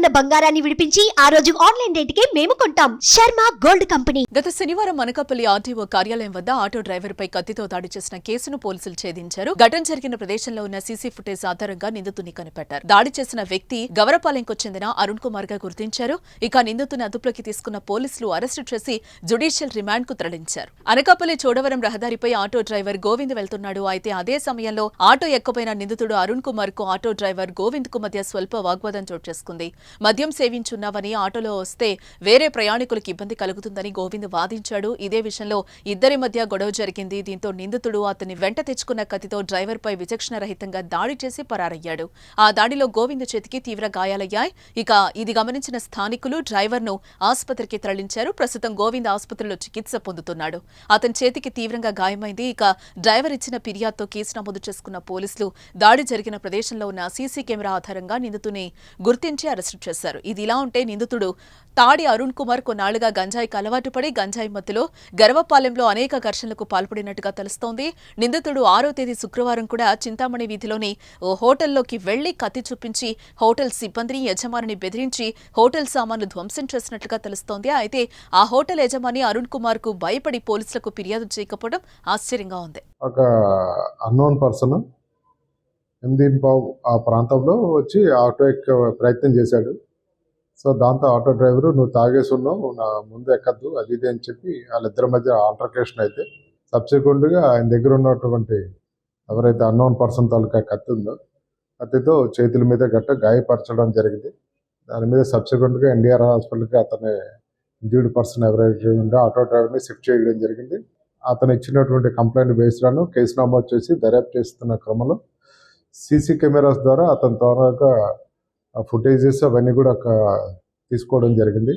ఉన్న బంగారాన్ని విడిపించి ఆ రోజు ఆన్లైన్ రేటుకే మేము కొంటాం. Sharma gold company. గత శనివారం అనకాపల్లి ఆర్టీఓ కార్యాలయం వద్ద ఆటో డ్రైవర్ పై కత్తితో దాడి చేసిన కేసును పోలీసులు ఛేదించారు. ఘటన జరిగిన ప్రదేశంలో ఉన్న సీసీ ఫుటేజ్ ఆధారంగా నిందితుడిని కనిపెట్టారు. దాడి చేసిన వ్యక్తి గవరపాలెంకు చెందిన అరుణ్ కుమార్ గా గుర్తించారు. ఇక నిందితుని అదుపులోకి తీసుకున్న పోలీసులు అరెస్టు చేసి జ్యుడిషియల్ రిమాండ్ కు తరలించారు. అనకాపల్లి చోడవరం రహదారిపై ఆటో డ్రైవర్ గోవింద్ వెళ్తున్నాడు. అయితే అదే సమయంలో ఆటో ఎక్కబోయిన నిందితుడు అరుణ్ కుమార్ కు ఆటో డ్రైవర్ గోవింద్ కు మధ్య స్వల్ప వాగ్వాదం చోటు చేసుకుంది. మద్యం సేవించున్నావని ఆటోలో వస్తే వేరే ప్రయాణికులకు ఇబ్బంది కలుగుతుందని గోవింద్ వాదించాడు. ఇదే విషయంలో ఇద్దరి మధ్య గొడవ జరిగింది. దీంతో నిందితుడు అతన్ని వెంట తెచ్చుకున్న కత్తితో డ్రైవర్ పై విచక్షణ రహితంగా దాడి చేసి పరారయ్యాడు. ఆ దాడిలో గోవింద్ చేతికి తీవ్ర గాయాలయ్యాయి. ఇక ఇది గమనించిన స్థానికులు డ్రైవర్ ను ఆసుపత్రికి తరలించారు. ప్రస్తుతం గోవింద్ ఆసుపత్రిలో చికిత్స పొందుతున్నాడు. అతని చేతికి తీవ్రంగా గాయమైంది. ఇక డ్రైవర్ ఇచ్చిన ఫిర్యాదుతో కేసు నమోదు చేసుకున్న పోలీసులు దాడి జరిగిన ప్రదేశంలో ఉన్న సీసీ కెమెరా ఆధారంగా నిందితుని గుర్తించి అరెస్టు చేశారు. ఇది ఇలా ఉంటే నిందితుడు తాడి అరుణ్ కుమార్ కొన్నాళ్లుగా గంజాయికి అలవాటు పడి గంజాయి మత్తులో గర్వపాలెంలో అనేక ఘర్షణలకు పాల్పడినట్టుగా తెలుస్తోంది. నిందితుడు 6వ తేదీ శుక్రవారం కూడా చింతామణి వీధిలోని ఓ హోటల్లోకి వెళ్లి కత్తి చూపించి హోటల్ సిబ్బందిని యజమానిని బెదిరించి హోటల్ సామాన్లు ధ్వంసం చేసినట్లుగా తెలుస్తోంది. అయితే ఆ హోటల్ యజమాని అరుణ్ కుమార్ కు భయపడి పోలీసులకు ఫిర్యాదు చేయకపోవడం ఆశ్చర్యంగా ఉంది. ఒక అన్నోన్ పర్సన్ 8:15 ఆ ప్రాంతంలో వచ్చి ఆటో ఎక్కే ప్రయత్నం చేశాడు. సో దాంతో ఆటో డ్రైవరు నువ్వు తాగేసి ఉన్నావు, నా ముందు ఎక్కద్దు అది ఇది అని చెప్పి వాళ్ళిద్దరి మధ్య ఆల్టర్కేషన్ అయితే సబ్సిక్వెంట్గా ఆయన దగ్గర ఉన్నటువంటి ఎవరైతే అన్నోన్ పర్సన్ తాలూకా కత్తి ఉందో కత్తితో చేతుల మీద గట్ట గాయపరచడం జరిగింది. దాని మీద సబ్సిక్వెంట్గా ఎన్టీఆర్ హాస్పిటల్కి అతని ఇంజూర్డ్ పర్సన్ ఎవరైతే ఉందో ఆటో డ్రైవర్ని షిఫ్ట్ చేయడం జరిగింది. అతను ఇచ్చినటువంటి కంప్లైంట్ బేస్డ్ను కేసు నమోదు చేసి దర్యాప్తు చేస్తున్న క్రమంలో సీసీ కెమెరాస్ ద్వారా అతని త్వరగా ఫుటేజెస్ అవన్నీ కూడా తీసుకోవడం జరిగింది.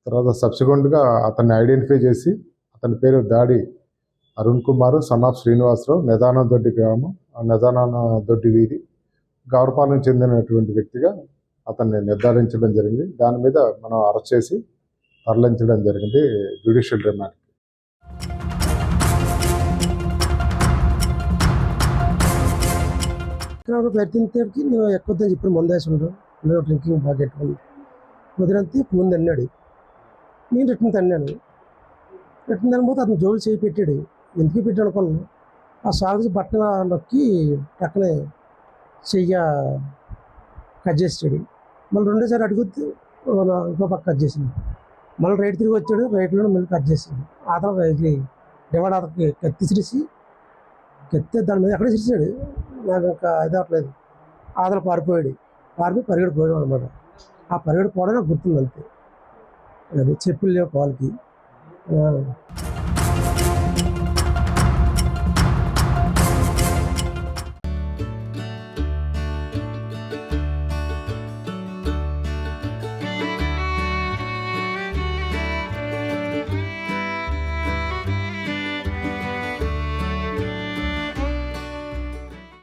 తర్వాత సబ్సిక్వెంట్గా అతన్ని ఐడెంటిఫై చేసి అతని పేరు దాడి అరుణ్ కుమార్ సన్ ఆఫ్ శ్రీనివాసరావు, నిదానదొడ్డి గ్రామం, నిదానదొడ్డి వీధి, గౌరపాలెం చెందినటువంటి వ్యక్తిగా అతన్ని నిర్ధారించడం జరిగింది. దాని మీద మనం అరెస్ట్ చేసి తరలించడం జరిగింది జ్యుడిషియల్ రిమాండ్. ప్రయత్నించడానికి నేను ఎక్కువ చెప్పిన మందేసి ఉండవు డ్రింకింగ్ బాగా పెట్టుకుని కుదిరంతే ముందు అన్నాడు. నేను రిటర్న్ తన్నాను. రిటర్న్ తనపోతే అతను జోలు చేయి పెట్టాడు. ఎందుకు పెట్టాడు అనుకున్నాను. ఆ సాగు బట్టన నొక్కి పక్కనే చెయ్య కట్ చేసాడు. మళ్ళీ రెండోసారి అడుగుతూ ఇంకో పక్క కట్ చేసింది. మళ్ళీ రైట్ తిరిగి వచ్చాడు. రైట్లో మళ్ళీ కట్ చేసాడు. అతను డివైడ్ అతనికి కత్తి సిరిసి కత్తి దాని మీద ఎక్కడ సిరిచాడు. నాకు ఇంకా ఇది అవ్వట్లేదు. ఆదలు పారిపోయాడు. పరిగెడు పోయాడు అనమాట. ఆ పరిగెడు పోవడం నాకు గుర్తుంది అంతే. అది చెప్పులు లేవు కాలుకి.